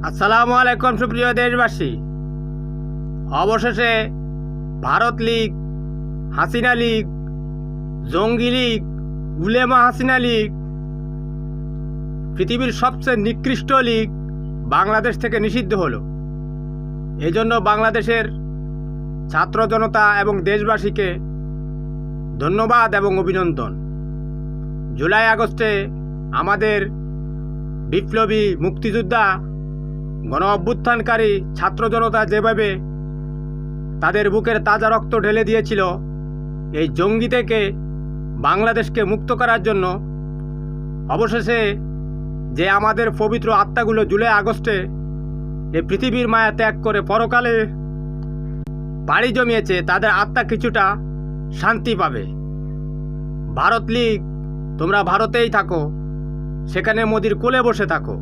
আসসালামু আলাইকুম সুপ্রিয় দেশবাসী। অবশেষে ভারত লীগ, হাসিনা লীগ, জঙ্গি লীগ, উলেমা হাসিনা লীগ, পৃথিবীর সবচেয়ে নিকৃষ্ট লীগ বাংলাদেশ থেকে নিষিদ্ধ হলো। এই জন্য বাংলাদেশের ছাত্র জনতা এবং দেশবাসীকে ধন্যবাদ এবং অভিনন্দন। জুলাই আগস্টে আমাদের বিপ্লবী মুক্তিযোদ্ধা, গণ অভ্যুত্থানকারী ছাত্র জনতা যেভাবে তাদের বুকের তাজা রক্ত ঢেলে দিয়েছিল এই জঙ্গি থেকে বাংলাদেশকে মুক্ত করার জন্য, অবশেষে যে আমাদের পবিত্র আত্মাগুলো জুলাই আগস্টে এই পৃথিবীর মায়া ত্যাগ করে পরকালে পাড়ি জমিয়েছে, তাদের আত্মা কিছুটা শান্তি পাবে। ভারত লীগ, তোমরা ভারতেই থাকো, সেখানে মোদির কোলে বসে থাকো।